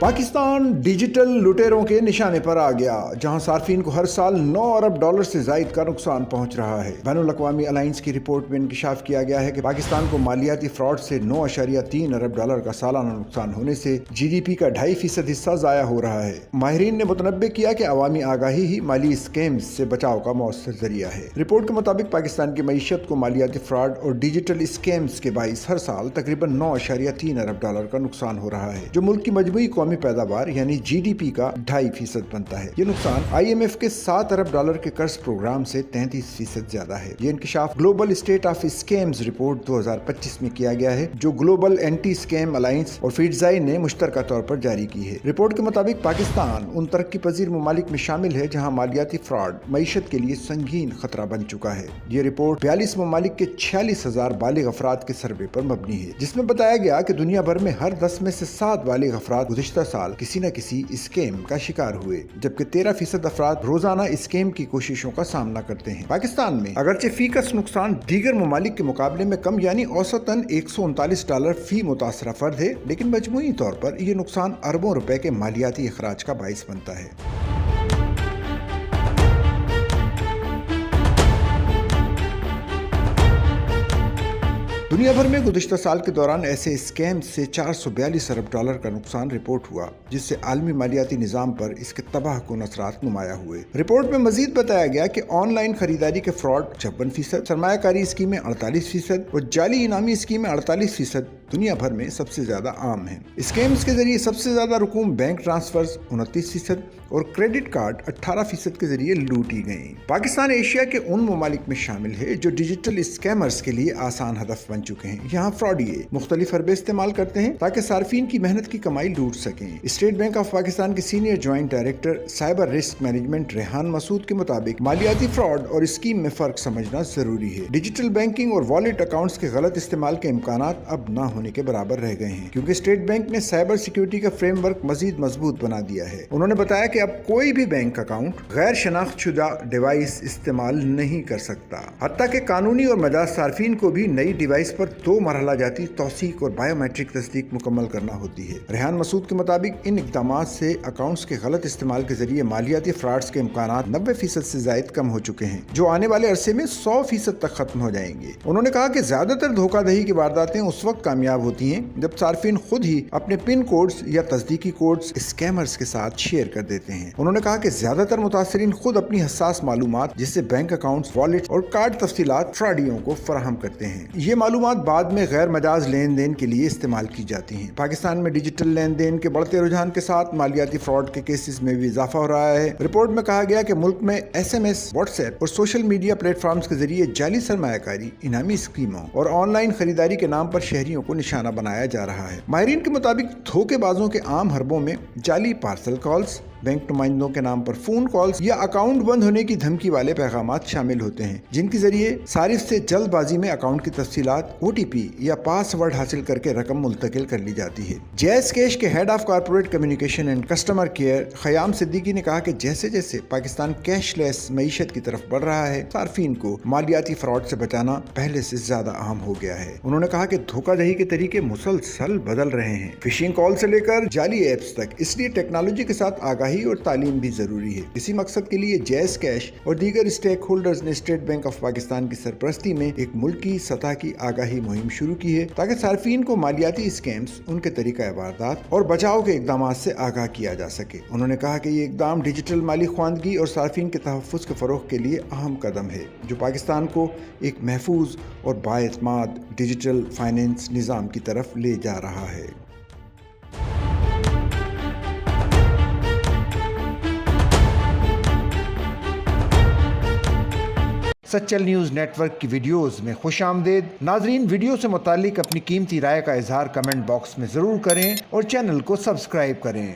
Pakistan digital لٹیروں کے نشانے پر آ گیا، جہاں صارفین کو ہر سال 9 ارب ڈالر سے زائد کا نقصان پہنچ رہا ہے۔ بین الاقوامی الائنس کی رپورٹ میں انکشاف کیا گیا ہے کہ پاکستان کو مالیاتی فراڈ سے 9.3 ارب ڈالر کا سالانہ نقصان ہونے سے جی ڈی پی کا 2.5% حصہ ضائع ہو رہا ہے۔ ماہرین نے متنبع کیا کہ عوامی آگاہی ہی مالی اسکیمز سے بچاؤ کا مؤثر ذریعہ ہے۔ رپورٹ کے مطابق پاکستان کی معیشت کو مالیاتی فراڈ اور ڈیجیٹل اسکیمز کے باعث ہر سال تقریباً 9.3 ارب ڈالر کا نقصان ہو رہا ہے، جو ملک کی مجموعی قومی پیداوار یعنی جی ڈی پی کا 2.5% بنتا ہے۔ یہ نقصان آئی ایم ایف کے 7 ارب ڈالر کے قرض پروگرام سے 33% زیادہ ہے۔ یہ انکشاف global state of scams report 2025 میں کیا گیا ہے، جو گلوبل اینٹی اسکیم الائنس اور فیڈزائی نے مشترکہ طور پر جاری کی ہے۔ رپورٹ کے مطابق پاکستان ان ترقی پذیر ممالک میں شامل ہے جہاں مالیاتی فراڈ معیشت کے لیے سنگین خطرہ بن چکا ہے۔ یہ رپورٹ 42 ممالک کے 46,000 بالغ افراد کے سروے پر مبنی ہے، جس میں بتایا گیا کہ دنیا بھر میں ہر 10 میں سے 7 بالغ افراد گزشتہ سال کسی نہ کسی اسکیم کا شکار ہوئے، جبکہ 13% افراد روزانہ اسکیم کی کوششوں کا سامنا کرتے ہیں۔ پاکستان میں اگرچہ فی کس نقصان دیگر ممالک کے مقابلے میں کم یعنی اوسطاً $139 فی متاثرہ فرد ہے، لیکن مجموعی طور پر یہ نقصان اربوں روپے کے مالیاتی اخراج کا باعث بنتا ہے۔ دنیا بھر میں گزشتہ سال کے دوران ایسے اسکیم سے 442 ارب ڈالر کا نقصان رپورٹ ہوا، جس سے عالمی مالیاتی نظام پر اس کے تباہ کن اثرات نمایاں ہوئے۔ رپورٹ میں مزید بتایا گیا کہ آن لائن خریداری کے فراڈ 56%، سرمایہ کاری اسکیمیں 48% اور جعلی انعامی اسکیمیں 48% دنیا بھر میں سب سے زیادہ عام ہیں۔ اسکیمز کے ذریعے سب سے زیادہ رقوم بینک ٹرانسفرز 29% اور کریڈٹ کارڈ 18% کے ذریعے لوٹی گئیں۔ پاکستان ایشیا کے ان ممالک میں شامل ہے جو ڈیجیٹل اسکیمرز کے لیے آسان ہدف بن چکے ہیں۔ یہاں فراڈیے مختلف حربے استعمال کرتے ہیں تاکہ صارفین کی محنت کی کمائی لوٹ سکیں۔ اسٹیٹ بینک آف پاکستان کے senior joint director cyber risk management Rehan Masood کے مطابق مالیاتی فراڈ اور اسکیم میں فرق سمجھنا ضروری ہے۔ ڈیجیٹل بینکنگ اور والیٹ اکاؤنٹس کے غلط استعمال کے امکانات اب نہ ہونے کے برابر رہ گئے ہیں، کیونکہ اسٹیٹ بینک نے سائبر سیکیورٹی کا فریم ورک مزید مضبوط بنا دیا ہے۔ انہوں نے بتایا کہ اب کوئی بھی بینک اکاؤنٹ غیر شناخت شدہ ڈیوائس استعمال نہیں کر سکتا، حتیٰ کہ قانونی اور مجاز صارفین کو بھی نئی ڈیوائس پر 2 مرحلہ جاتی توثیق اور بائیو میٹرک تصدیق مکمل کرنا ہوتی ہے۔ ریحان مسعود کے مطابق ان اقدامات سے اکاؤنٹس کے غلط استعمال کے ذریعے مالیاتی فراڈز کے امکانات 90% سے زائد کم ہو چکے ہیں، جو آنے والے عرصے میں 100% تک ختم ہو جائیں گے۔ انہوں نے کہا کہ زیادہ تر دھوکہ دہی کی وارداتیں اس وقت کامیاب ہوتی ہیں جب صارفین خود ہی اپنے پن کوڈز یا تصدیقی کوڈز اسکیمرز کے ساتھ شیئر کر دیتے ہیں۔ انہوں نے کہا کہ زیادہ تر متاثرین خود اپنی حساس معلومات جیسے بینک اکاؤنٹس، والیٹ اور کارڈ تفصیلات فراڈیوں کو فراہم کرتے ہیں۔ یہ معلومات بعد میں غیر مجاز لین دین کے لیے استعمال کی جاتی ہیں۔ پاکستان میں ڈیجیٹل لین دین کے بڑھتے رجحان کے ساتھ مالیاتی فراڈ کے کیسز میں بھی اضافہ ہو رہا ہے۔ رپورٹ میں کہا گیا کہ ملک میں S M S, WhatsApp اور سوشل میڈیا پلیٹ فارمز کے ذریعے جعلی سرمایہ کاری، انعامی اسکیموں اور آن لائن خریداری کے نام پر شہریوں کو نشانہ بنایا جا رہا ہے۔ ماہرین کے مطابق دھوکے بازوں کے عام حربوں میں جعلی پارسل کالز، بینک نمائندوں کے نام پر فون کالز یا اکاؤنٹ بند ہونے کی دھمکی والے پیغامات شامل ہوتے ہیں، جن کے ذریعے صارف سے جلد بازی میں اکاؤنٹ کی تفصیلات، او ٹی پی یا پاس ورڈ حاصل کر کے رقم منتقل کر لی جاتی ہے۔ جیز کیش کے head of corporate communication and customer care Khayyam Siddiqui نے کہا کہ جیسے جیسے پاکستان کیش لیس معیشت کی طرف بڑھ رہا ہے، صارفین کو مالیاتی فراڈ سے بچانا پہلے سے زیادہ اہم ہو گیا ہے۔ انہوں نے کہا کہ دھوکہ دہی کے طریقے مسلسل بدل رہے ہیں، فشنگ کال سے لے کر جعلی ایپس تک، اس لیے ٹیکنالوجی کے ساتھ آگاہی اور تعلیم بھی ضروری ہے۔ اسی مقصد کے لیے جیز کیش اور دیگر اسٹیک ہولڈرز نے اسٹیٹ بینک آف پاکستان کی سرپرستی میں ایک ملکی سطح کی آگاہی مہم شروع کی ہے، تاکہ صارفین کو مالیاتی اسکیمز، ان کے طریقہ واردات اور بچاؤ کے اقدامات سے آگاہ کیا جا سکے۔ انہوں نے کہا کہ یہ اقدام ڈیجیٹل مالی خواندگی اور صارفین کے تحفظ کے فروغ کے لیے اہم قدم ہے، جو پاکستان کو ایک محفوظ اور بااعتماد ڈیجیٹل فائنینس نظام کی طرف لے جا رہا ہے۔ سچل نیوز نیٹ ورک کی ویڈیوز میں خوش آمدید۔ ناظرین، ویڈیو سے متعلق اپنی قیمتی رائے کا اظہار کمنٹ باکس میں ضرور کریں اور چینل کو سبسکرائب کریں۔